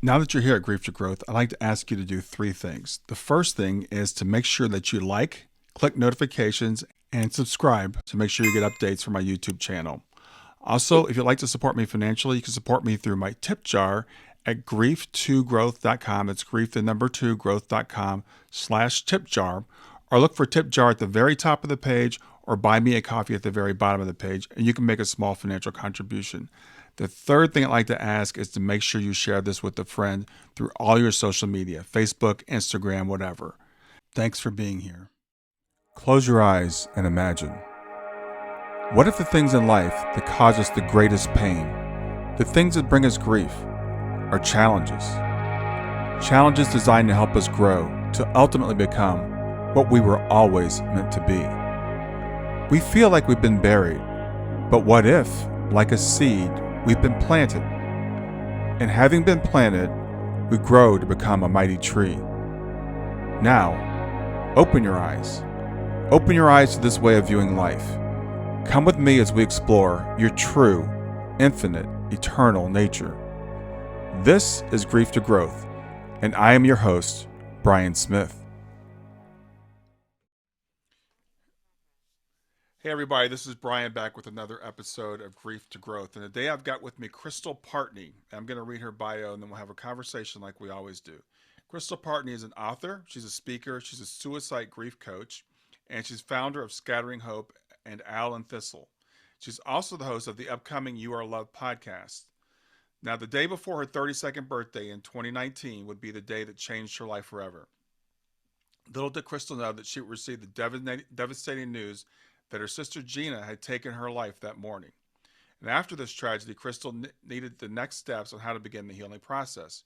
Now that you're here at Grief to Growth, I'd like to ask you to do three things. The first thing is to make sure that you like, click notifications, and subscribe to make sure you get updates from my YouTube channel. Also, if you'd like to support me financially, you can support me through my tip jar at grief2growth.com. It's grief, the number 2, growth.com/tip jar. Or look for tip jar at the very top of the page or buy me a coffee at the very bottom of the page, and you can make a small financial contribution. The third thing I'd like to ask is to make sure you share this with a friend through all your social media, Facebook, Instagram, whatever. Thanks for being here. Close your eyes and imagine. What if the things in life that cause us the greatest pain, the things that bring us grief, are challenges? Challenges designed to help us grow, to ultimately become what we were always meant to be. We feel like we've been buried, but what if, like a seed, we've been planted? And having been planted, we grow to become a mighty tree. Now, open your eyes. Open your eyes to this way of viewing life. Come with me as we explore your true, infinite, eternal nature. This is Grief to Growth, and I am your host, Brian Smith. Hey everybody, this is Brian back with another episode of Grief to Growth. And today I've got with me Crystal Partney. I'm going to read her bio and then we'll have a conversation like we always do. Crystal Partney is an author, she's a speaker, she's a suicide grief coach, and she's founder of Scattering Hope and Owl and Thistle. She's also the host of the upcoming You Are Loved podcast. Now, the day before her 32nd birthday in 2019 would be the day that changed her life forever. Little did Crystal know that she would receive the devastating news that her sister Gina had taken her life that morning. And after this tragedy, Crystal needed the next steps on how to begin the healing process.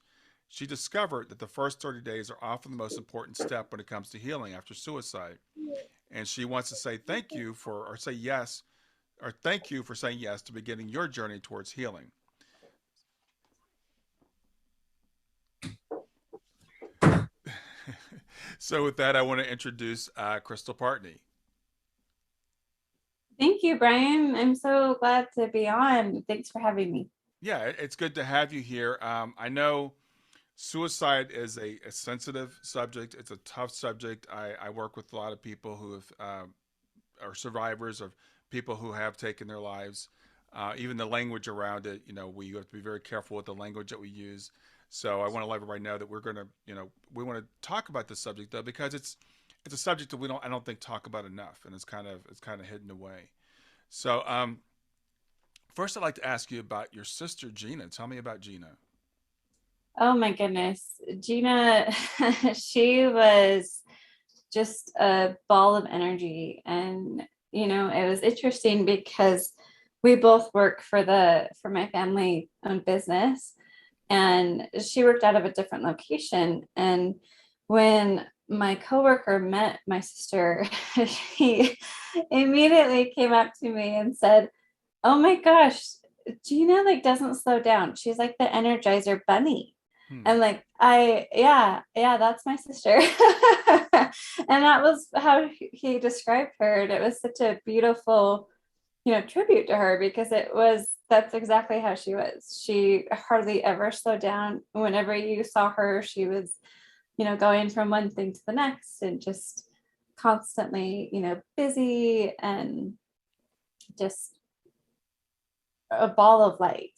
She discovered that the first 30 days are often the most important step when it comes to healing after suicide. And she wants to say thank you for, or say yes, or thank you for saying yes to beginning your journey towards healing. So with that, I want to introduce Crystal Partney. Thank you, Brian. I'm so glad to be on. Thanks for having me. Yeah, it's good to have you here. I know suicide is a sensitive subject. It's a tough subject. I work with a lot of people who have are survivors of people who have taken their lives. Even the language around it, we have to be very careful with the language that we use. So I want to let everybody know that we're going to, we want to talk about this subject though because it's a subject that I don't think talk about enough, and it's kind of hidden away. So first, I'd like to ask you about your sister Gina. Tell me about Gina. Oh my goodness. Gina, she was just a ball of energy. And, it was interesting because we both work for my family owned business, and she worked out of a different location. And when my coworker met my sister, he immediately came up to me and said, "Oh my gosh, Gina like doesn't slow down. She's like the Energizer bunny." Hmm. And like yeah, that's my sister. And that was how he described her. And it was such a beautiful, tribute to her, because that's exactly how she was. She hardly ever slowed down. Whenever you saw her, she was, going from one thing to the next and just constantly, busy and just a ball of light.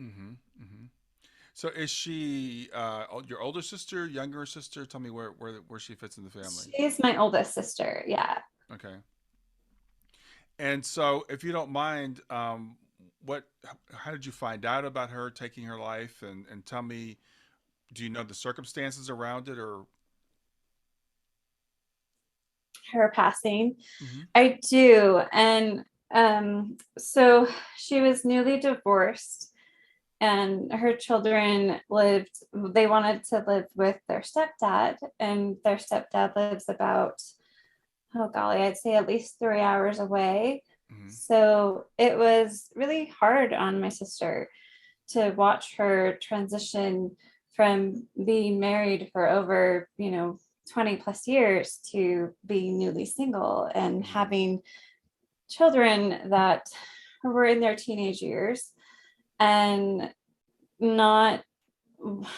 Mm-hmm. Mm-hmm. So is she your older sister, younger sister? Tell me where she fits in the family. She's my oldest sister. Yeah. Okay. And so, if you don't mind, what, how did you find out about her taking her life? And tell me, do you know the circumstances around it, or? Her passing. Mm-hmm. I do. And so she was newly divorced, and her children they wanted to live with their stepdad, and their stepdad lives about, oh golly, I'd say at least 3 hours away. Mm-hmm. So it was really hard on my sister to watch her transition from being married for over, 20 plus years to being newly single and Mm-hmm. having children that were in their teenage years, and not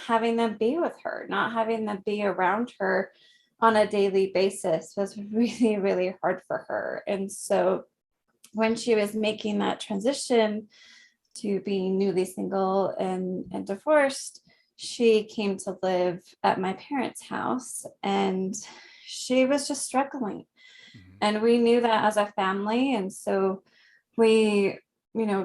having them be with her, not having them be around her on a daily basis was really, really hard for her. And so when she was making that transition to being newly single and divorced, she came to live at my parents' house, and she was just struggling. Mhm. And we knew that as a family. And so we,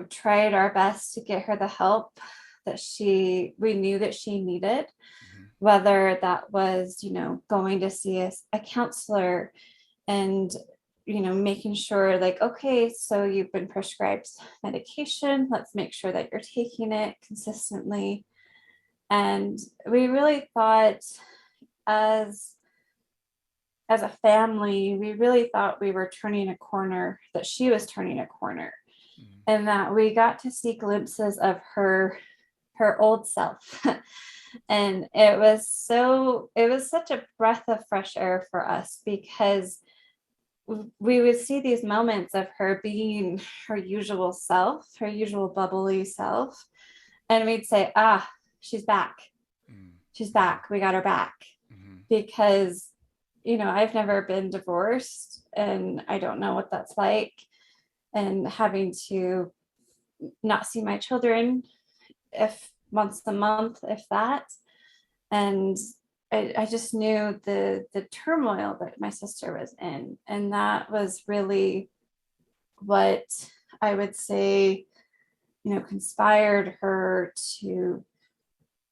tried our best to get her the help that we knew that she needed, Mhm. whether that was, going to see a counselor and, making sure like, okay, so you've been prescribed medication. Let's make sure that you're taking it consistently. And we really thought as as a family, we really thought we were turning a corner, that she was turning a corner, Mhm. and that we got to see glimpses of her old self. And it was such a breath of fresh air for us, because we would see these moments of her being her usual self, her usual bubbly self, and we'd say, ah, she's back, Mhm. she's Mhm. back, we got her back. Mhm. Because I've never been divorced, and I don't know what that's like, and having to not see my children if once a month, if that. And I just knew the turmoil that my sister was in, and that was really what I would say, conspired her to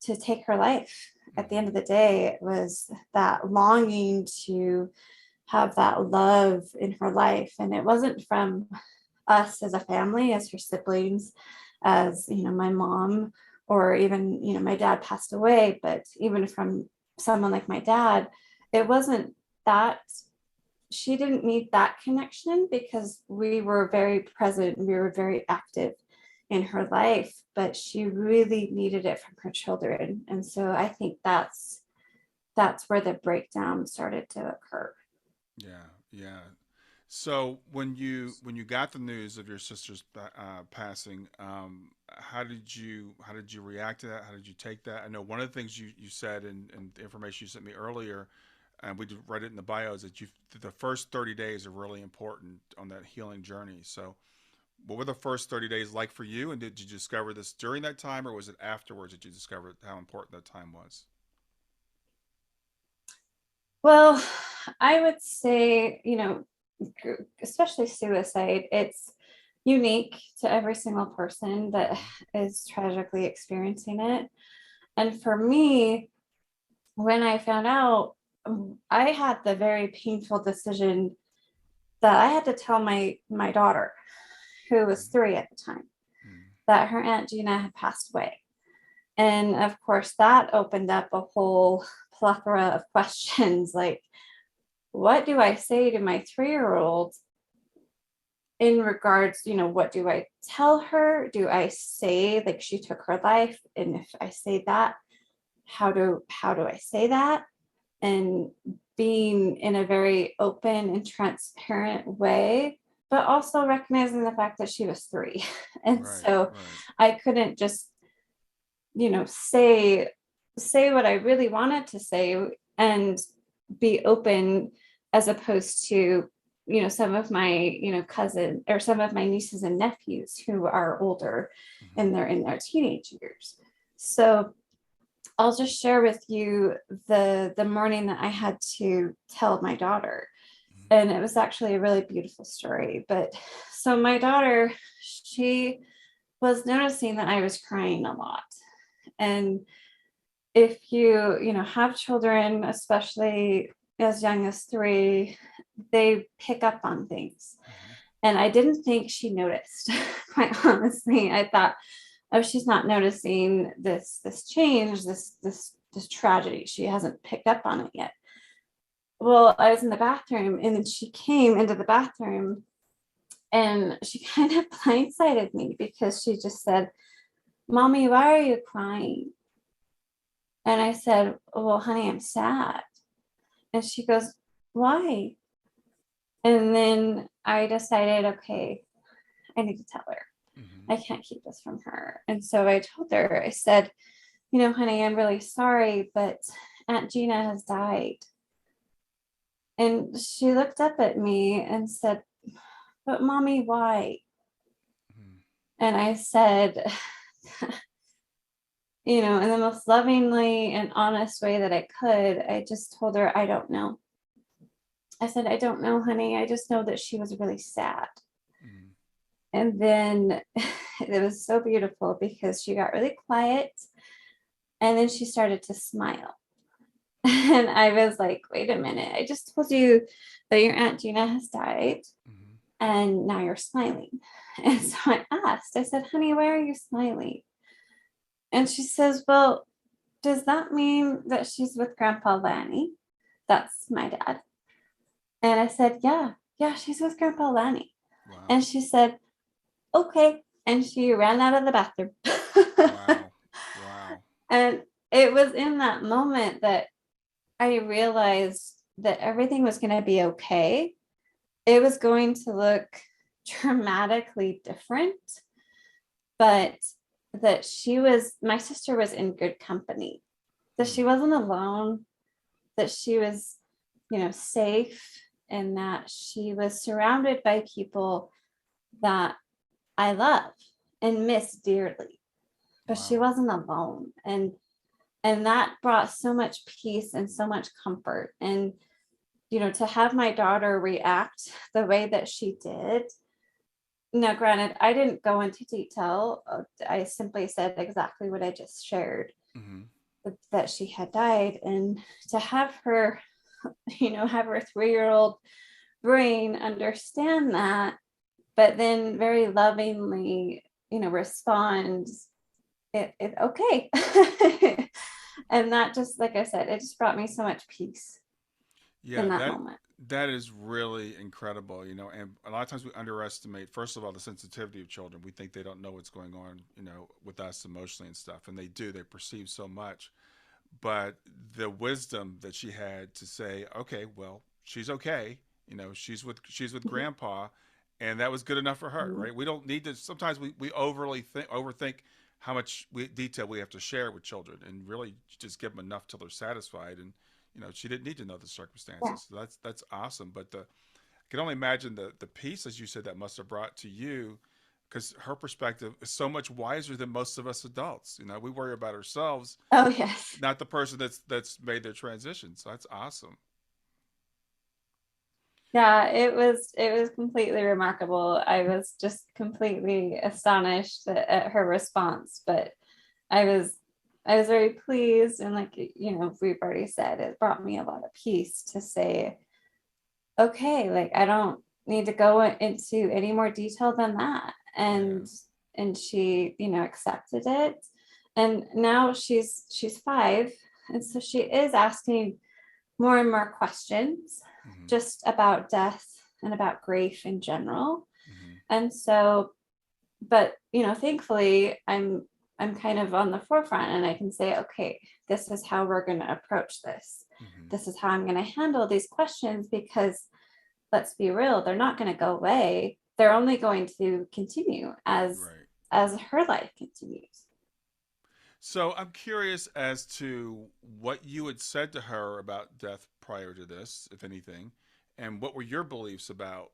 take her life. At the end Mhm. of the day, it was that longing to have that love in her life. And it wasn't from us as a family, as her siblings, as, my mom, or even, my dad passed away, but even from someone like my dad, it wasn't that. She didn't need that connection, because we were very present, we were very active in her life, but she really needed it from her children. And so I think that's where the breakdown started to occur. Yeah, yeah. So when you got the news of your sister's passing, how did you react to that? How did you take that? I know one of the things you said in the information you sent me earlier, and we read it in the bio, is that the first 30 days are really important on that healing journey. So what were the first 30 days like for you? And did you discover this during that time, or was it afterwards that you discovered how important that time was? Well, I would say, especially suicide, it's unique to every single person that Mm-hmm. is tragically experiencing it. And for me, when I found out, I had the very painful decision that I had to tell my daughter, who was 3 at the time, Mm-hmm. that her Aunt Gina had passed away. And of course, that opened up a whole plethora of questions like, what do I say to my 3-year-old in regards, what do I tell her? Do I say like she took her life? And if I say that, how do I say that? And being in a very open and transparent way, but also recognizing the fact that she was 3. And Right, so right. I couldn't just, say what I really wanted to say and be open, as opposed to, some of my, cousin or some of my nieces and nephews who are older Mm-hmm. and they're in their teenage years. So I'll just share with you the morning that I had to tell my daughter. And it was actually a really beautiful story. But so my daughter, she was noticing that I was crying a lot. And if you have children, especially as young as 3, they pick up on things. Mm-hmm. And I didn't think she noticed. Quite honestly, I thought, oh, she's not noticing this change, this tragedy, she hasn't picked up on it yet. Well, I was in the bathroom, and then she came into the bathroom, and she kind of blindsided me, because she just said, "Mommy, why are you crying?" And I said, "Well, honey, I'm sad." And she goes, "Why?" And then I decided, okay, I need to tell her. Mm-hmm. I can't keep this from her. And so I told her, I said, honey, I'm really sorry, but Aunt Gina has died. And she looked up at me and said, but mommy, why? Mhm. And I said, in the most lovingly and honest way that I could, I just told her, I don't know. I said, I don't know, honey. I just know that she was really sad. Mhm. And then it was so beautiful because she got really quiet and then she started to smile. And I was like, wait a minute. I just told you that your Aunt Gina has died Mhm. and now you're smiling. And so I said, honey, why are you smiling? And she says, well, does that mean that she's with Grandpa Lanny? That's my dad. And I said, yeah, she's with Grandpa Lanny. Wow. And she said, okay. And she ran out of the bathroom. Wow. Wow. And it was in that moment that I realized that everything was going to be okay. It was going to look dramatically different, but that my sister was in good company, that she Mm. wasn't alone, that she was, safe, and that she was surrounded by people that I love and miss dearly, but she Wow. wasn't alone. And that brought so much peace and so much comfort. And, to have my daughter react the way that she did. Now, granted, I didn't go into detail. I simply said exactly what I just shared, Mhm. that she had died. And to have her, have her 3-year-old brain understand that, but then very lovingly, respond, it okay. And that just, like I said, it just brought me so much peace in Yeah, that that moment. that is really incredible, and a lot of times we underestimate, first of all, the sensitivity of children. We think they don't know what's going on, with us emotionally and stuff, and they do. They perceive so much. But the wisdom that she had to say, okay, well, she's okay. She's with Mhm. grandpa, and that was good enough for her, Mhm. right? We don't need to. Sometimes we overthink how much detail we have to share with children, and really just give them enough till they're satisfied. And she didn't need to know the Yeah. circumstances. So that's awesome. But I can only imagine the peace, as you said, that must have brought to you, because her perspective is so much wiser than most of us adults. We worry about ourselves, Oh, yes. not the person that's made their transition. So that's awesome. Yeah, it was completely remarkable. I was just completely astonished at her response, but I was I was very pleased, and like, we've already said, it brought me a lot of peace to say, okay, like I don't need to go into any more detail than that. Yeah. And she, accepted it. And now she's 5. And so she is asking more and more questions Hmm. just about death and about grief in general. Hmm. And so, but thankfully I'm kind of on the forefront, and I can say, okay, this is how we're going to approach this. Hmm. This is how I'm going to handle these questions, because let's be real, they're not going to go away. They're only going to continue Right. as her life continues. So I'm curious as to what you had said to her about death prior to this, if anything, and what were your beliefs about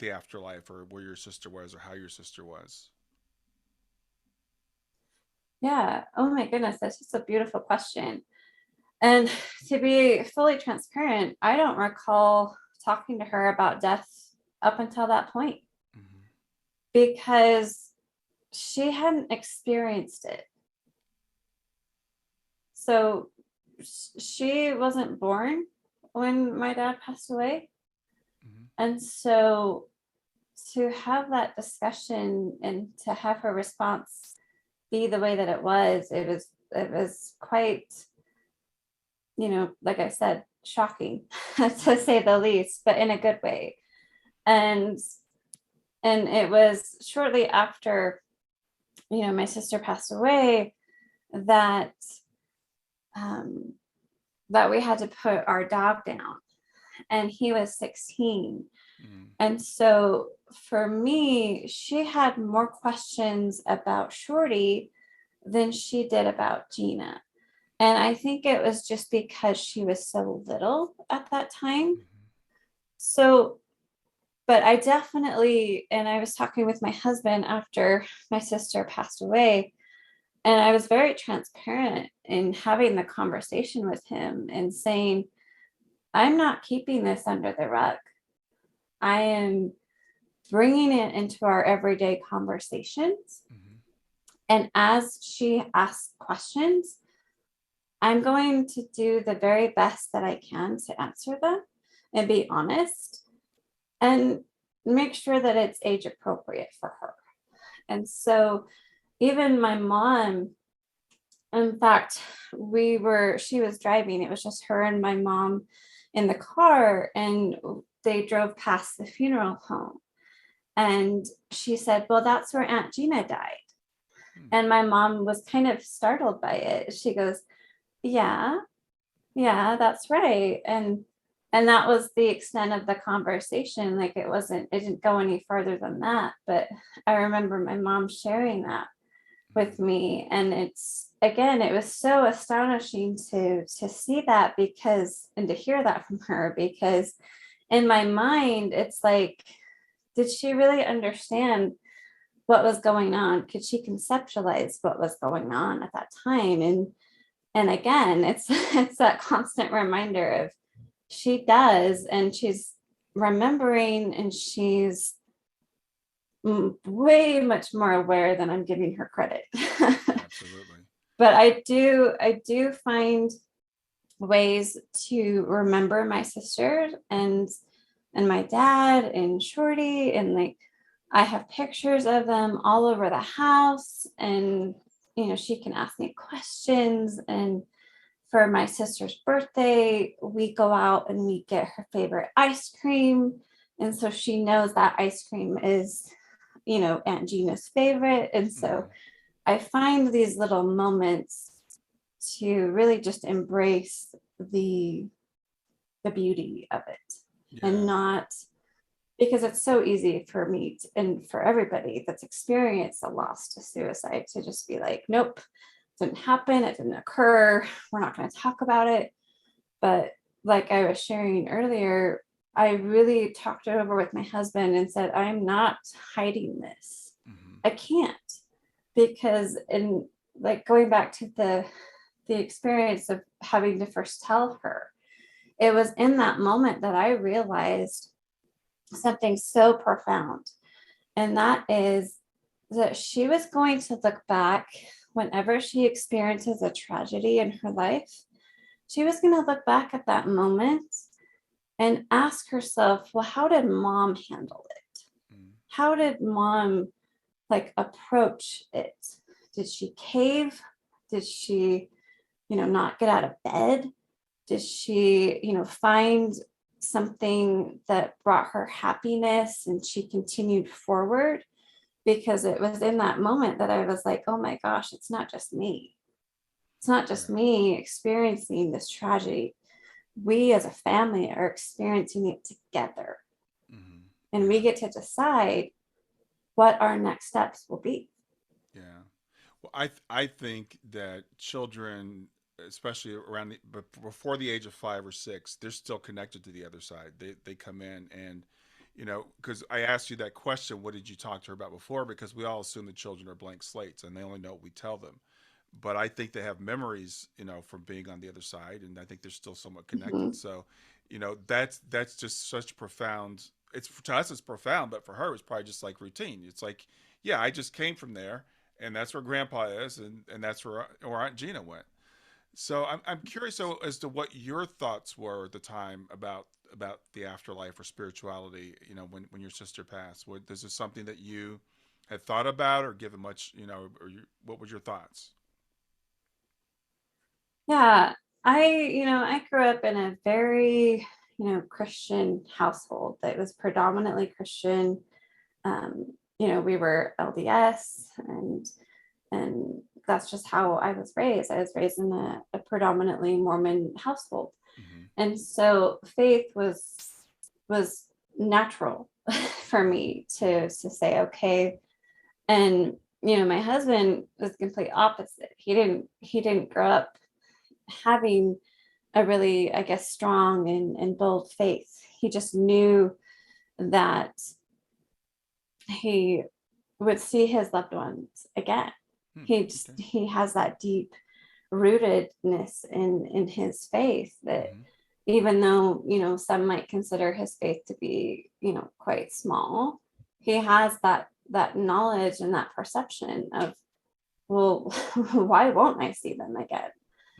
the afterlife, or where your sister was, or how your sister was. Yeah. Oh my goodness, that's just a beautiful question. And to be fully transparent, I don't recall talking to her about death up until that point, Hmm. because she hadn't experienced it. So she wasn't born when my dad passed away. Hmm. And so to have that discussion and to have her response be the way that it was quite, like I said, shocking to say the least, but in a good way. And it was shortly after, my sister passed away, that um, that we had to put our dog down, and he was 16. Hmm. And so for me, she had more questions about Shorty than she did about Gina. And I think it was just because she was so little at that time. Mm-hmm. So, but I definitely, and I was talking with my husband after my sister passed away, and I was very transparent in having the conversation with him and saying, I'm not keeping this under the rug. I am bringing it into our everyday conversations. Mm-hmm. And as she asks questions, I'm going to do the very best that I can to answer them and be honest and make sure that it's age appropriate for her. And so, even my mom, in fact, she was driving, it was just her and my mom in the car, and they drove past the funeral home. And she said, well, that's where Aunt Gina died. Hmm. And my mom was kind of startled by it. She goes, yeah, yeah, that's right. And that was the extent of the conversation. Like it didn't go any further than that. But I remember my mom sharing that with Mm-hmm. me. And it's again, it was so astonishing to see that, because and to hear that from her, because in my mind, it's like, did she really understand what was going on? Could she conceptualize what was going on at that time? And again, it's it's that constant reminder of she does, and she's remembering, and she's way much more aware than I'm giving her credit. Absolutely. But I do find ways to remember my sister and my dad and Shorty, and like I have pictures of them all over the house, and she can ask me questions. And for my sister's birthday, we go out and we get her favorite ice cream, and so she knows that ice cream is Aunt Gina's favorite. And so Mm-hmm. I find these little moments to really just embrace the beauty of it, and Yeah. not, because it's so easy for me and for everybody that's experienced a loss to suicide to just be like, nope, it didn't happen, it didn't occur, we're not going to talk about it. But like I was sharing earlier, I really talked it over with my husband and said, I'm not hiding this. Mm-hmm. I can't, because in like going back to the experience of having to first tell her, it was in that moment that I realized something so profound. And that is that she was going to look back whenever she experiences a tragedy in her life. She was going to look back at that moment and ask herself, well, how did mom handle it? Mm-hmm. How did mom like approach it? Did she cave? Did she, not get out of bed? Did she, find something that brought her happiness and she continued forward? Because it was in that moment that I was like, oh my gosh, it's not just me. It's not just Right. me experiencing this tragedy. We as a family are experiencing it together. Mm-hmm. And we Yeah. get to decide what our next steps will be. Yeah. Well, I think that children, especially around before the age of 5 or 6, they're still connected to the other side. They come in and, because I asked you that question, what did you talk to her about before? Because we all assume the children are blank slates and they only know what we tell them. But I think they have memories, from being on the other side, and I think they're still somewhat connected. Mhm. So, that's just such profound. It's to us, it's profound, but for her, it's probably just like routine. It's like, yeah, I just came from there, and that's where Grandpa is, and that's where Aunt Gina went. So I'm curious as to what your thoughts were at the time about the afterlife or spirituality. When your sister passed, is this something that you had thought about or given much, what was your thoughts? Yeah, I grew up in a very, Christian household that was predominantly Christian. We were LDS, and that's just how I was raised. I was raised in a predominantly Mormon household. Mm-hmm. And so faith was natural for me to say, okay. And my husband was the complete opposite. He didn't grow up having a really, I guess, strong and bold faith. He just knew that he would see his loved ones again. Okay. He has that deep rootedness in his faith that Mm-hmm. even though, some might consider his faith to be, quite small, he has that knowledge and that perception of, well, why won't I see them again?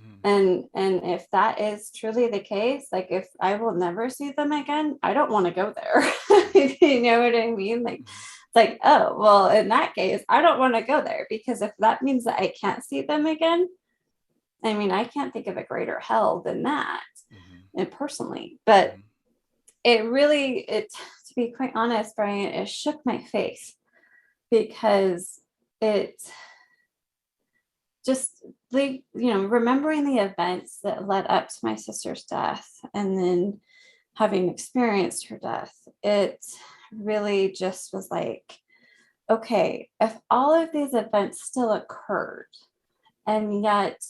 Mm-hmm. And if that is truly the case, like if I will never see them again, I don't want to go there. You know what I mean? Like Mm-hmm. it's like, oh, well, in that case, I don't want to go there, because if that means that I can't see them again, I mean, I can't think of a greater hell than that, Mm-hmm. and personally. But Mm-hmm. to be quite honest, Brian, it shook my faith, because it just, remembering the events that led up to my sister's death, and then having experienced her death, it really just was like, okay, if all of these events still occurred, and yet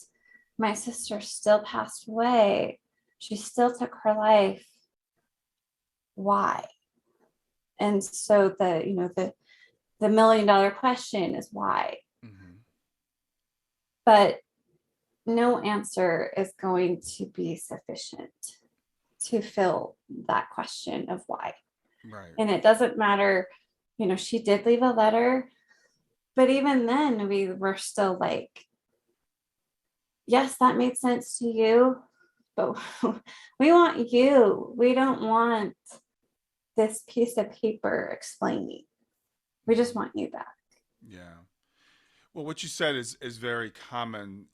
my sister still passed away, she still took her life, why? And so the $1 million question is why. Mm-hmm. But no answer is going to be sufficient to fill that question of why. Right. And it doesn't matter, she did leave a letter, but even then we were still like, yes, that made sense to you, but we want you. We don't want this piece of paper explaining. We just Mm-hmm. want you back. Yeah. Well, what you said is very common.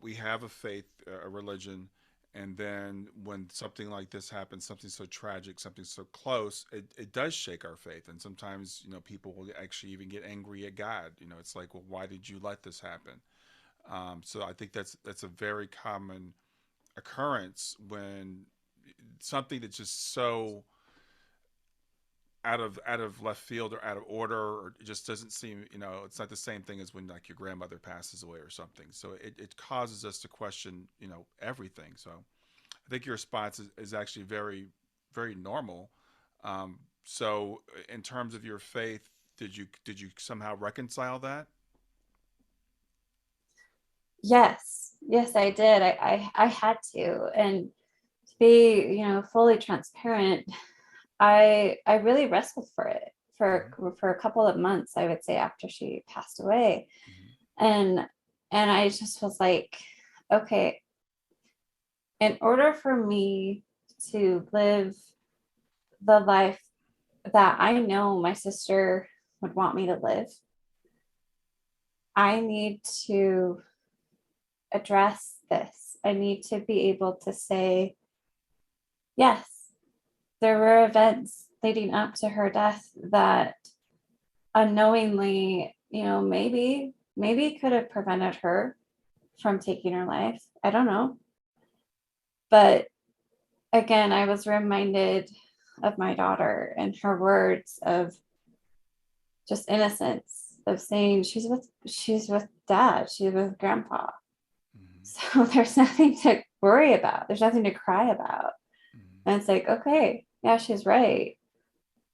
We have a faith, a religion, and then when something like this happens, something so tragic, something so close, it does shake our faith. And sometimes, people will actually even get angry at God. It's like, well, why did you let this happen? So I think that's a very common occurrence when something that's just so out of left field or out of order, or it just doesn't seem, it's not the same thing as when like your grandmother passes away or something. So it causes us to question, everything. So I think your response is actually very, very normal. So in terms of your faith, did you somehow reconcile that? Yes, I did. I had to. And to be, fully transparent, I really wrestled for it Mm-hmm. for a couple of months, I would say, after she passed away. Mm-hmm. And I just was like, okay, in order for me to live the life that I know my sister would want me to live, I need to address this. I need to be able to say, yes, there were events leading up to her death that unknowingly, maybe could have prevented her from taking her life. I don't know. But again, I was reminded of my daughter and her words of just innocence, of saying she's with dad, she's with grandpa. Mm-hmm. So there's nothing to worry about. There's nothing to cry about. Mm-hmm. And it's like, okay, yeah, she's right.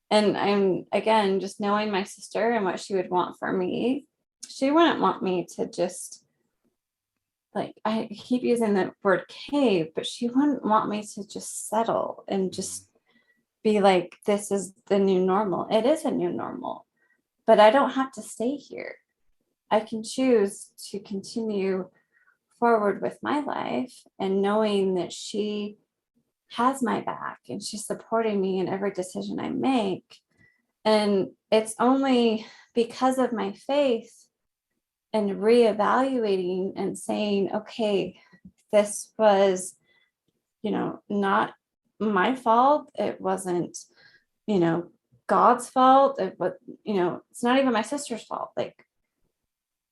And I'm, again, just knowing my sister and what she would want for me. She wouldn't want me to just, like, I keep using the word cave, but she wouldn't want me to just settle and Mm-hmm. just be like, this is the new normal. It is a new normal, but I don't have to stay here. I can choose to continue forward with my life, and knowing that she has my back and she's supporting me in every decision I make. And it's only because of my faith and reevaluating and saying, okay, this was, not my fault. It wasn't, you know, God's fault. It was, it's not even my sister's fault. Like,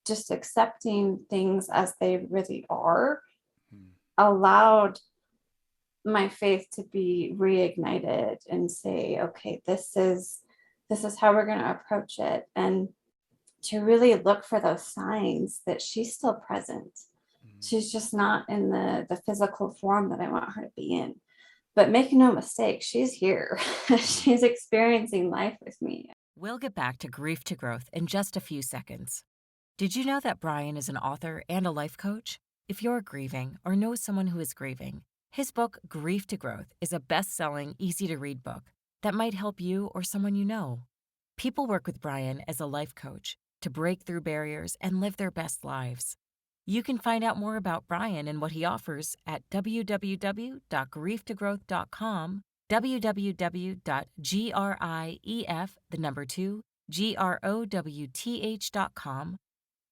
just accepting things as they really are Mm-hmm. allowed my faith to be reignited and say, okay, this is how we're going to approach it. And to really look for those signs that she's still present. Mhm. She's just not in the physical form that I want her to be in. But make no mistake, she's here. Mhm. She's experiencing life with me. We'll get back to grief to growth in just a few seconds. Did you know that Brian is an author and a life coach? If you're grieving or know someone who is grieving, his book, Grief to Growth, is a best selling, easy to read book that might help you or someone you know. People work with Brian as a life coach to break through barriers and live their best lives. You can find out more about Brian and what he offers at www.grieftogrowth.com, www.grief2growth.com.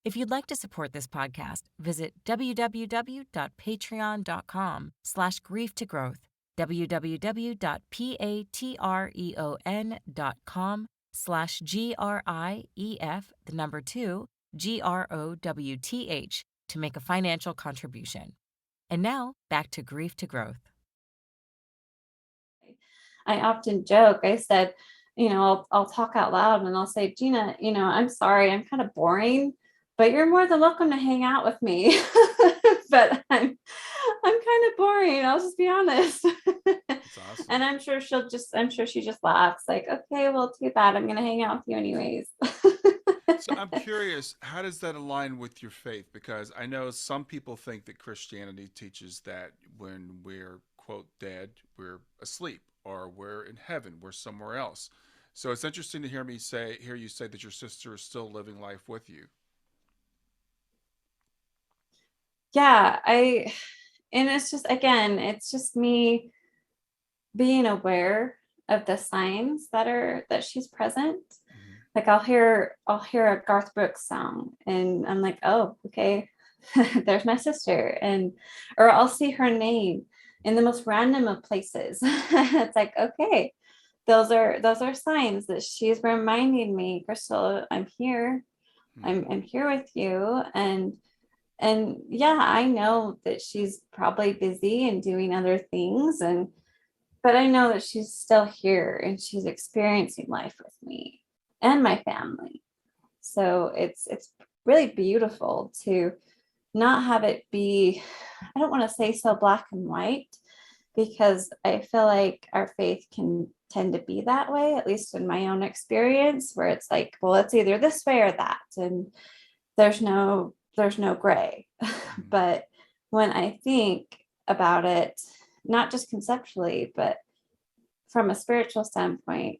If you'd like to support this podcast, visit www.patreon.com/grieftogrowth, www.patreon.com/grief2growth to make a financial contribution. And now, back to Grief to Growth. I often joke, I said, I'll talk out loud and I'll say, Gina, I'm sorry, I'm kind of boring, but you're more than welcome to hang out with me. But I'm kind of boring. I'll just be honest. That's awesome. And I'm sure she just laughs like, okay, well, too bad. I'm going to hang out with you anyways. So I'm curious, how does that align with your faith? Because I know some people think that Christianity teaches that when we're, quote, dead, we're asleep, or we're in heaven, we're somewhere else. So it's interesting to hear you say that your sister is still living life with you. Yeah, and it's just, again, it's just me being aware of the signs that she's present. Mhm. Like I'll hear a Garth Brooks song and I'm like, oh, okay, there's my sister. And or I'll see her name in the most random of places. It's like, okay, those are signs that she's reminding me, Crystal, I'm here. Mhm. I'm here with you. And yeah, I know that she's probably busy and doing other things, but I know that she's still here and she's experiencing life with me and my family. So it's really beautiful to not have it be, I don't want to say so black and white, because I feel like our faith can tend to be that way, at least in my own experience, where it's like, well, it's either this way or that. And there's no gray. Mhm. But when I think about it, not just conceptually, but from a spiritual standpoint,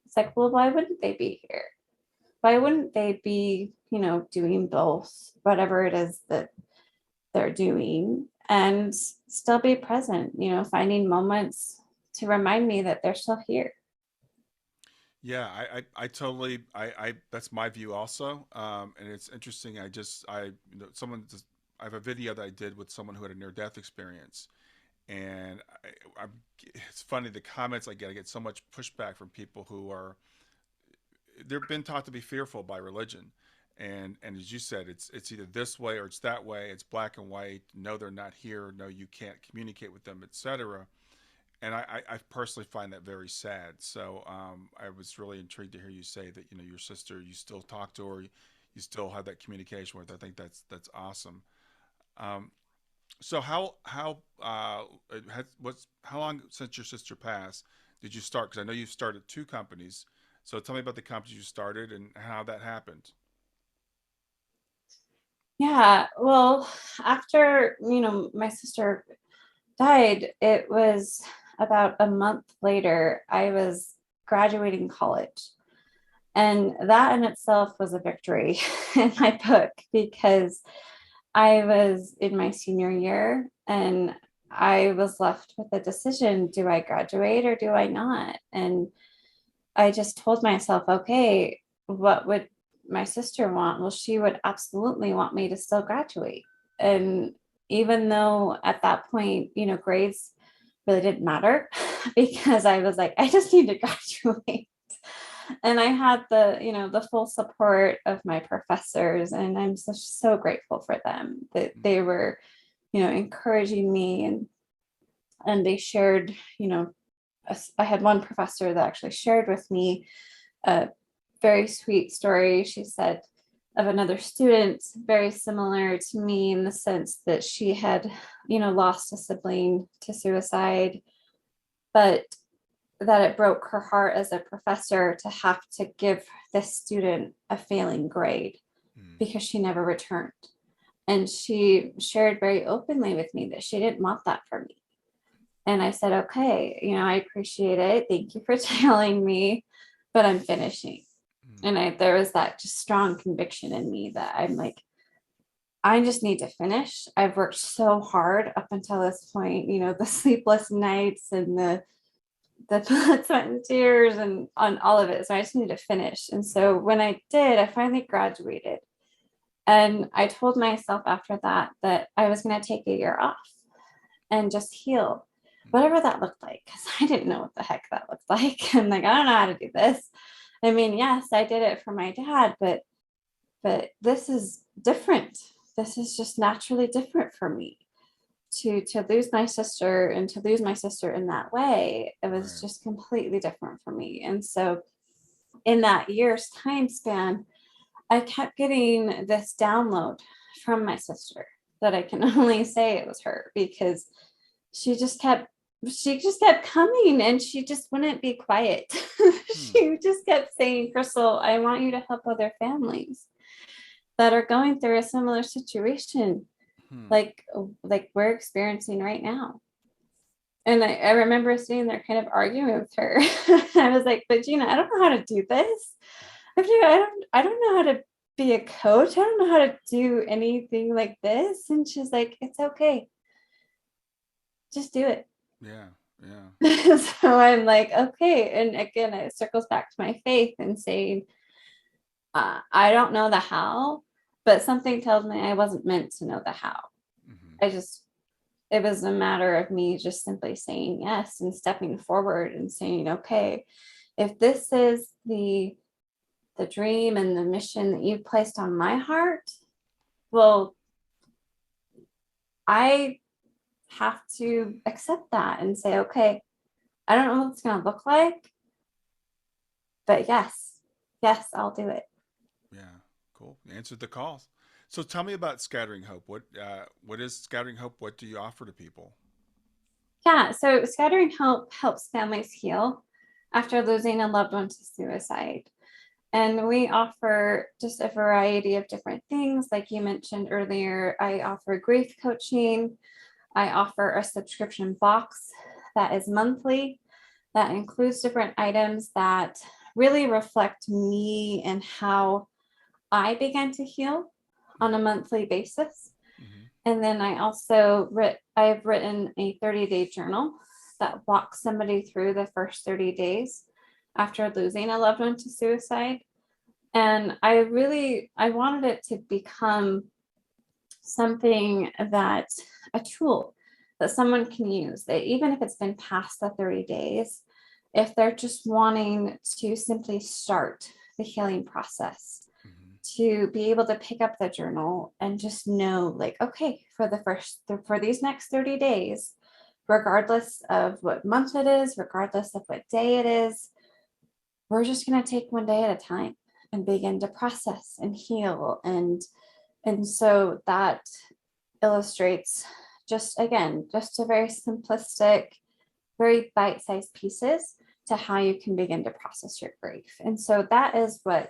it's like, well, why wouldn't they be here? Why wouldn't they be, doing both, whatever it is that they're doing, and still be present, finding moments to remind me that they're still here. Yeah, I totally, that's my view also. And it's interesting. I have a video that I did with someone who had a near death experience. And it's funny, the comments I get so much pushback from people who they've been taught to be fearful by religion. And as you said, it's either this way or it's that way. It's black and white. No, they're not here. No, you can't communicate with them, etc. And I personally find that very sad. So I was really intrigued to hear you say that your sister, you still talk to her, you still have that communication with. I think that's awesome. Um, so how long since your sister passed did you start? Because I know you started two companies. So tell me about the companies you started and how that happened. Yeah, well, after my sister died, it was about a month later. I was graduating college, and that in itself was a victory in my book, because I was in my senior year and I was left with a decision: do I graduate or do I not? And I just told myself, okay, what would my sister want? Well, she would absolutely want me to still graduate. And even though at that point, grades really didn't matter, because I was like, I just need to graduate. And I had the full support of my professors, and I'm so grateful for them that Mm-hmm. they were, encouraging me, and they shared, I had one professor that actually shared with me uh, very sweet story, she said, of another student, very similar to me in the sense that she had, lost a sibling to suicide, but that it broke her heart as a professor to have to give this student a failing grade because she never returned. And she shared very openly with me that she didn't want that for me. And I said, okay, I appreciate it. Thank you for telling me, but I'm finishing. And there was that just strong conviction in me that I'm like, I just need to finish. I've worked so hard up until this point, the sleepless nights and the blood, sweat, and tears and on all of it. So I just need to finish. And so when I did, I finally graduated. And I told myself after that I was going to take a year off and just heal, whatever that looked like, because I didn't know what the heck that looked like. I'm like, I don't know how to do this. I mean, yes, I did it for my dad, but this is different. This is just naturally different for me. To lose my sister and to lose my sister in that way, it was just completely different for me. And so in that year's time span, I kept getting this download from my sister that I can only say it was her, because she just kept coming and she just wouldn't be quiet. She just kept saying, Crystal, I want you to help other families that are going through a similar situation like we're experiencing right now. And I remember sitting there kind of arguing with her. I was like, but Gina, I don't know how to do this. I don't know how to be a coach. I don't know how to do anything like this. And she's like, it's okay. Just do it. Yeah. So I'm like, okay. And again, it circles back to my faith and saying, I don't know the how, but something tells me I wasn't meant to know the how. It was a matter of me just simply saying yes and stepping forward and saying, okay, if this is the dream and the mission that you've placed on my heart, well, I have to accept that and say, okay, I don't know what it's going to look like, but yes, I'll do it. Yeah. Cool. You answered the call. So tell me about Scattering Hope. What is Scattering Hope? What do you offer to people? Yeah, so Scattering Hope helps families heal after losing a loved one to suicide. And we offer just a variety of different things. Like you mentioned earlier, I offer grief coaching. I offer a subscription box that is monthly, that includes different items that really reflect me and how I began to heal on a monthly basis. And then I also I've written a 30-day journal that walks somebody through the first 30 days after losing a loved one to suicide. And I wanted it to become something a tool that someone can use, that even if it's been past the 30 days, if they're just wanting to simply start the healing process, to be able to pick up the journal and just know, like, okay, for these next 30 days, regardless of what month it is, regardless of what day it is, we're just going to take one day at a time and begin to process and heal. And so that illustrates just a very simplistic, very bite-sized pieces to how you can begin to process your grief. And so that is what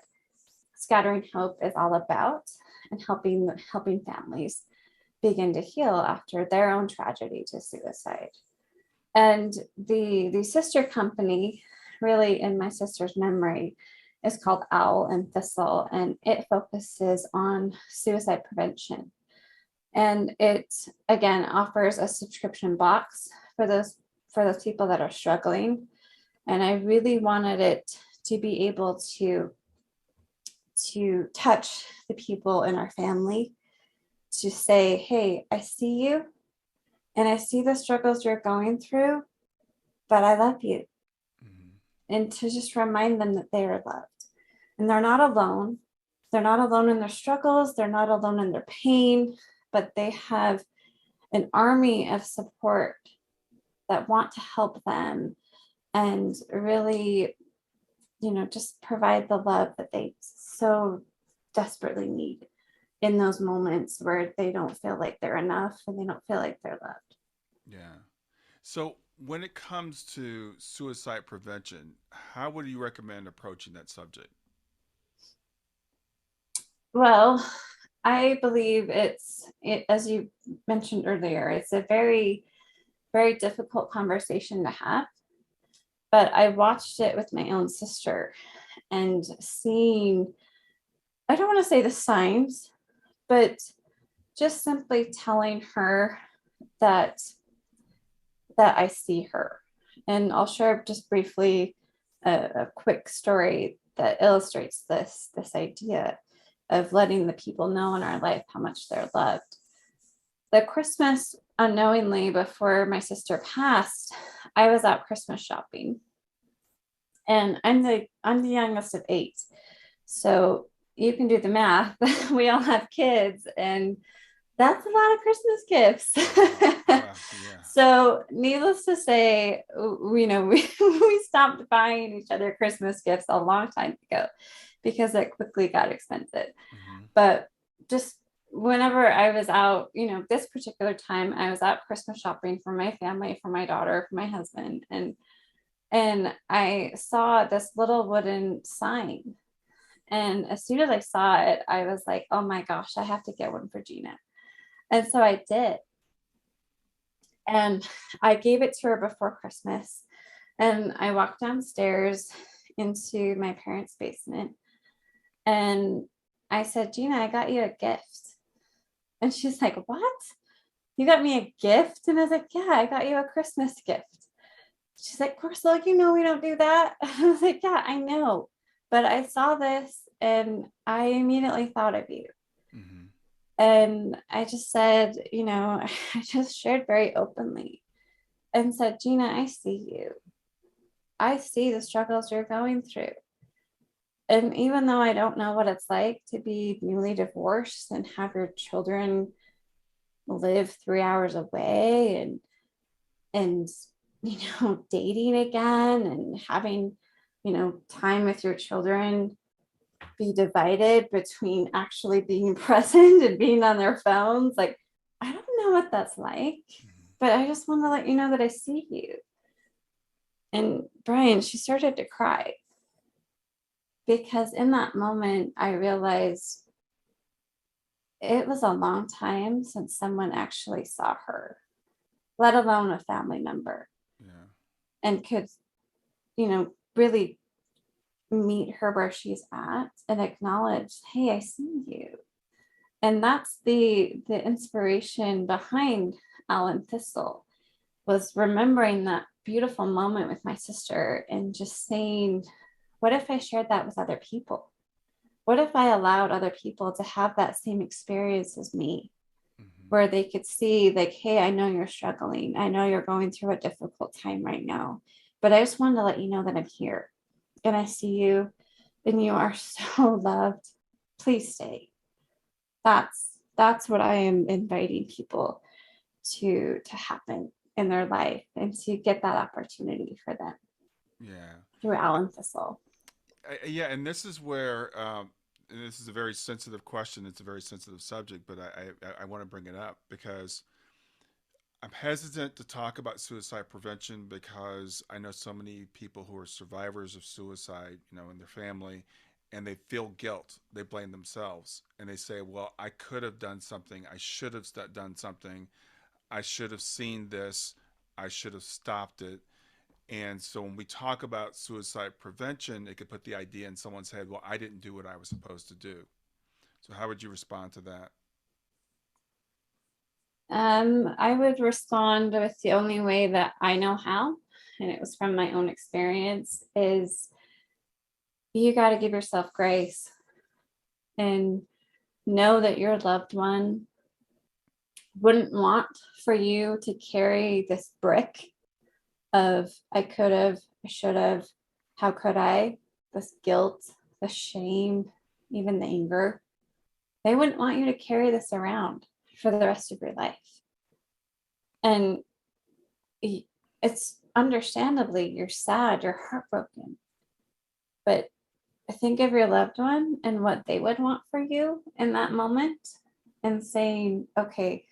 Scattering Hope is all about, and helping families begin to heal after their own tragedy to suicide. And the sister company, really in my sister's memory, is called Owl and Thistle, and it focuses on suicide prevention. And it again offers a subscription box for those people that are struggling. And I really wanted it to be able to touch the people in our family, to say, hey, I see you and I see the struggles you're going through, but I love you. And to just remind them that they are loved and they're not alone. They're not alone in their struggles. They're not alone in their pain, but they have an army of support that want to help them and really just provide the love that they so desperately need in those moments where they don't feel like they're enough and they don't feel like they're loved. Yeah. So when it comes to suicide prevention, how would you recommend approaching that subject? Well, I believe as you mentioned earlier, it's a very, very difficult conversation to have. But I watched it with my own sister and seeing, I don't want to say the signs, but just simply telling her that I see her. And I'll share just briefly a quick story that illustrates this idea of letting the people know in our life how much they're loved. The Christmas, unknowingly, before my sister passed, I was out Christmas shopping, and I'm the youngest of 8, so you can do the math. We all have kids, and that's a lot of Christmas gifts. Wow. Yeah. So, needless to say, we stopped buying each other Christmas gifts a long time ago because it quickly got expensive. Hmm. But just whenever I was out, this particular time, I was out Christmas shopping for my family, for my daughter, for my husband, and I saw this little wooden sign. And as soon as I saw it, I was like, oh my gosh, I have to get one for Gina. And so I did. And I gave it to her before Christmas. And I walked downstairs into my parents' basement. And I said, Gina, I got you a gift. And she's like, what? You got me a gift? And I was like, yeah, I got you a Christmas gift. She's like, Crystal, we don't do that. I was like, yeah, I know. But I saw this and I immediately thought of you. Hmm. And I just said, I just shared very openly and said, Gina, I see you. I see the struggles you're going through. And even though I don't know what it's like to be newly divorced and have your children live 3 hours away and dating again and having, time with your children be divided between actually being present and being on their phones. Like, I don't know what that's like, but I just want to let you know that I see you. And Brian, she started to cry because in that moment, I realized it was a long time since someone actually saw her, let alone a family member, Yeah. and could, really meet her where she's at and acknowledge, hey, I see you. And that's the inspiration behind Alan Thistle, was remembering that beautiful moment with my sister and just saying, what if I shared that with other people? What if I allowed other people to have that same experience as me, Hmm. where they could see, like, hey, I know you're struggling. I know you're going through a difficult time right now, but I just wanted to let you know that I'm here and I see you and you are so loved. Please stay. That's what I am inviting people to happen in their life and to get that opportunity for them Yeah. through Alan Thistle. Yeah, and this is where, and this is a very sensitive question. It's a very sensitive subject, but I want to bring it up because I'm hesitant to talk about suicide prevention because I know so many people who are survivors of suicide, in their family, and they feel guilt. They blame themselves and they say, well, I could have done something. I should have done something. I should have seen this. I should have stopped it. And so when we talk about suicide prevention, it could put the idea in someone's head, well, I didn't do what I was supposed to do. So how would you respond to that? I would respond with the only way that I know how, and it was from my own experience, is you got to give yourself grace and know that your loved one wouldn't want for you to carry this brick of I could have, I should have, how could I, this guilt, the shame, even the anger. They wouldn't want you to carry this around for the rest of your life. And it's understandably, you're sad, you're heartbroken. but think of your loved one and what they would want for you in that moment, and saying, okay,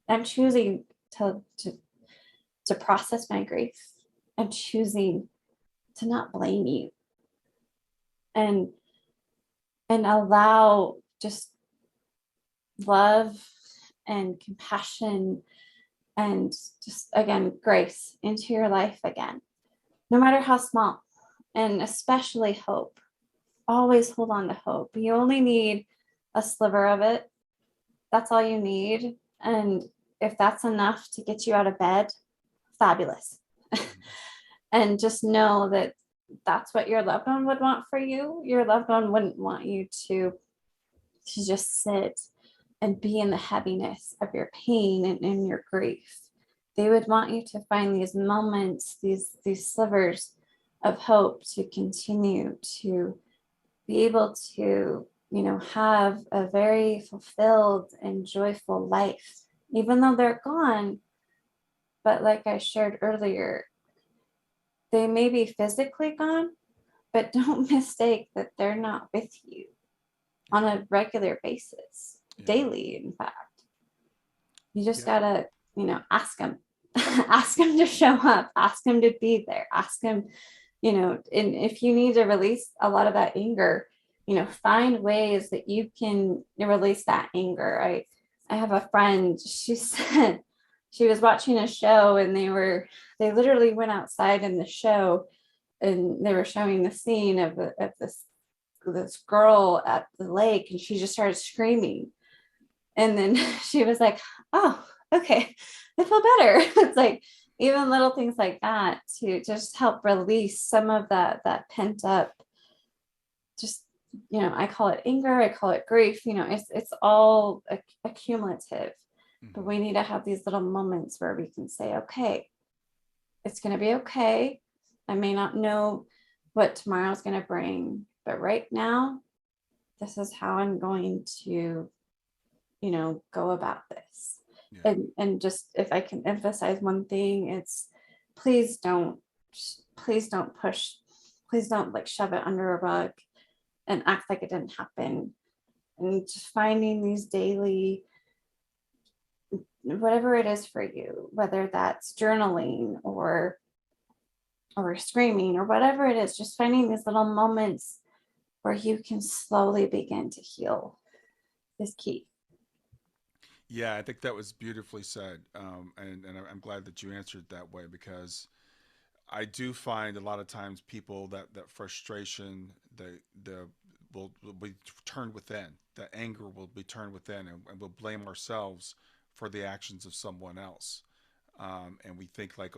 I'm choosing to process my grief. I'm choosing to not blame you, and allow just love and compassion and just, again, grace into your life again, no matter how small, and especially hope. Always hold on to hope. You only need a sliver of it. That's all you need. And if that's enough to get you out of bed, fabulous. And just know that that's what your loved one would want for you. Your loved one wouldn't want you to just sit and be in the heaviness of your pain and in your grief. They would want you to find these moments, these slivers of hope, to continue to be able to, have a very fulfilled and joyful life, even though they're gone. But like I shared earlier, they may be physically gone, but don't mistake that they're not with you on a regular basis, daily, in fact. You just gotta, ask them, ask them to show up, ask them to be there, ask them, and if you need to release a lot of that anger, find ways that you can release that anger. I have a friend, she said she was watching a show, and they literally went outside in the show, and they were showing the scene of this girl at the lake, and she just started screaming. And then she was like, oh, okay, I feel better. It's like even little things like that to just help release some of that pent up, just, I call it anger, I call it grief, it's all accumulative. But we need to have these little moments where we can say, okay, it's going to be okay. I may not know what tomorrow's going to bring, but right now, this is how I'm going to, go about this. And just, if I can emphasize one thing, it's please don't push, please don't like shove it under a rug and act like it didn't happen. And just finding these daily, whatever it is for you, whether that's journaling or screaming or whatever it is, just finding these little moments where you can slowly begin to heal is key. Yeah, I think that was beautifully said, and I'm glad that you answered that way, because I do find a lot of times people that frustration, the will be turned within. The anger will be turned within, and we'll blame ourselves for the actions of someone else. And we think like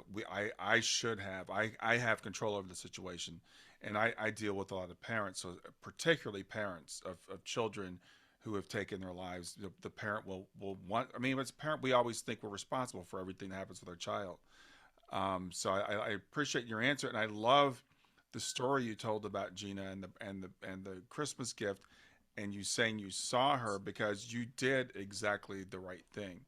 I should have, I have control over the situation. And I deal with a lot of parents, so particularly parents of children who have taken their lives. The parent will want, I mean, as a parent, we always think we're responsible for everything that happens with our child. So I appreciate your answer, and I love the story you told about Gina and the Christmas gift, and you saying you saw her because you did exactly the right thing,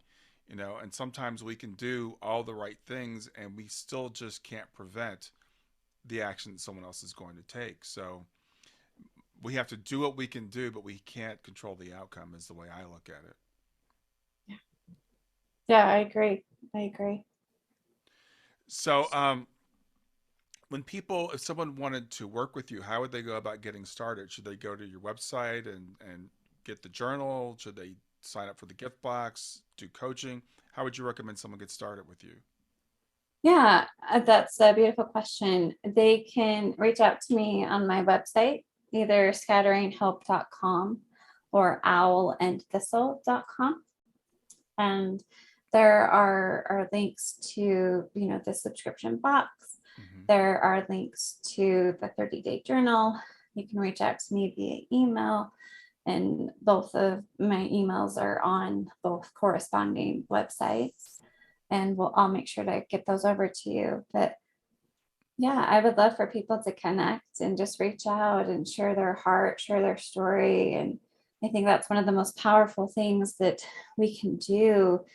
And sometimes we can do all the right things, and we still just can't prevent the action that someone else is going to take. So we have to do what we can do, but we can't control the outcome. Is the way I look at it. Yeah, I agree. I agree. So, if someone wanted to work with you, how would they go about getting started? Should they go to your website and get the journal? Should they sign up for the gift box, do coaching? How would you recommend someone get started with you? Yeah, that's a beautiful question. They can reach out to me on my website, either scatteringhope.com or owlandthistle.com. And there are links to, the subscription box. Mm-hmm. There are links to the 30-day journal. You can reach out to me via email, and both of my emails are on both corresponding websites, and I'll make sure to get those over to you. But yeah, I would love for people to connect and just reach out and share their heart, share their story. And I think that's one of the most powerful things that we can do,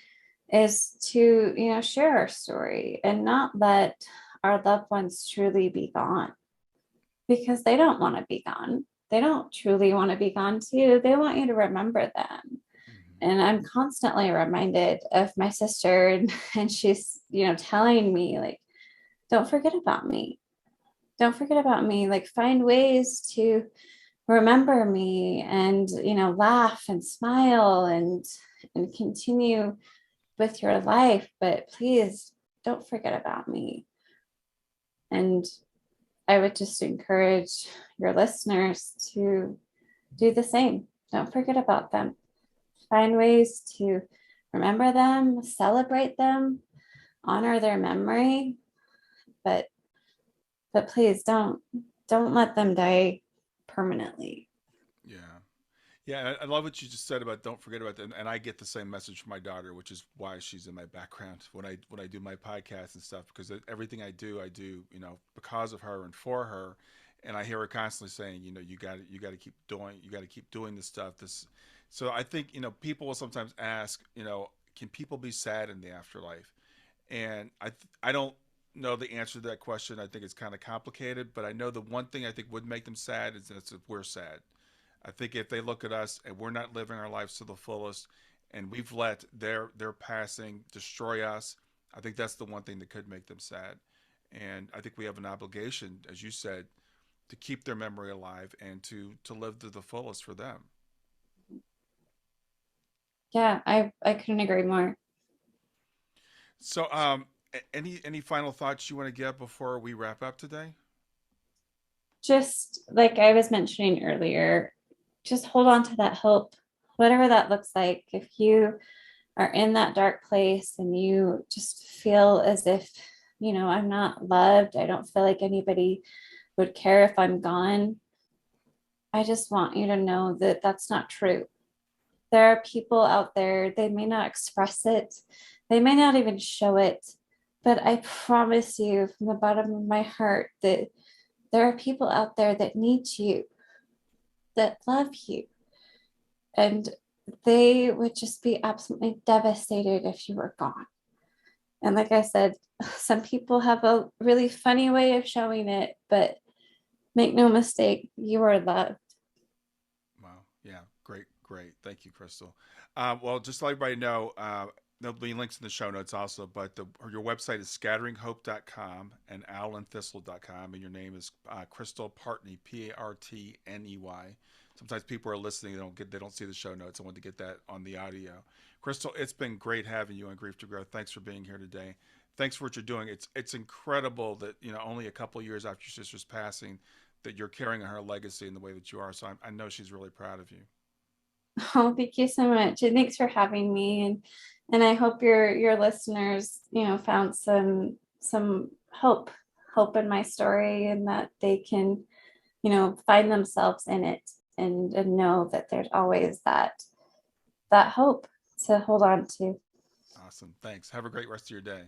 is to, share our story and not let our loved ones truly be gone. because they don't want to be gone. They don't truly want to be gone too. They want you to remember them. Mhm. And I'm constantly reminded of my sister, and she's, telling me, like, don't forget about me. Don't forget about me. Like, find ways to remember me, and, laugh and smile and continue with your life. But please don't forget about me. And I would just encourage your listeners to do the same. Don't forget about them. Find ways to remember them, celebrate them, honor their memory, but please don't let them die permanently. Yeah. Yeah, I love what you just said about don't forget about them, and I get the same message from my daughter, which is why she's in my background when I do my podcast and stuff. Because everything I do, because of her and for her, and I hear her constantly saying, you got to keep doing, you got to keep doing this stuff. So I think people will sometimes ask, can people be sad in the afterlife? And I don't know the answer to that question. I think it's kind of complicated, but I know the one thing I think would make them sad is that if we're sad. I think if they look at us and we're not living our lives to the fullest, and we've let their passing destroy us, I think that's the one thing that could make them sad. And I think we have an obligation, as you said, to keep their memory alive and to live to the fullest for them. Yeah, I couldn't agree more. So, any final thoughts you want to give before we wrap up today? Just like I was mentioning earlier, just hold on to that hope, whatever that looks like. If you are in that dark place and you just feel as if, I'm not loved, I don't feel like anybody would care if I'm gone, I just want you to know that that's not true. There are people out there, they may not express it, they may not even show it, but I promise you from the bottom of my heart that there are people out there that need you, that love you, and they would just be absolutely devastated if you were gone. And like I said, some people have a really funny way of showing it, but make no mistake, you are loved. Wow. Yeah. Great. Great. Thank you, Crystal. Well, just to let everybody know, there'll be links in the show notes also, but your website is scatteringhope.com and alanThistle.com, and your name is Crystal Partney, Partney. Sometimes people are listening, they don't see the show notes. I want to get that on the audio. Crystal, it's been great having you on Grief to Grow. Thanks for being here today. Thanks for what you're doing. It's incredible that only a couple years after your sister's passing, that you're carrying on her legacy in the way that you are. So I know she's really proud of you. Oh, thank you so much. And thanks for having me. And I hope your listeners, found some hope in my story, and that they can, find themselves in it, and know that there's always that hope to hold on to. Awesome. Thanks. Have a great rest of your day.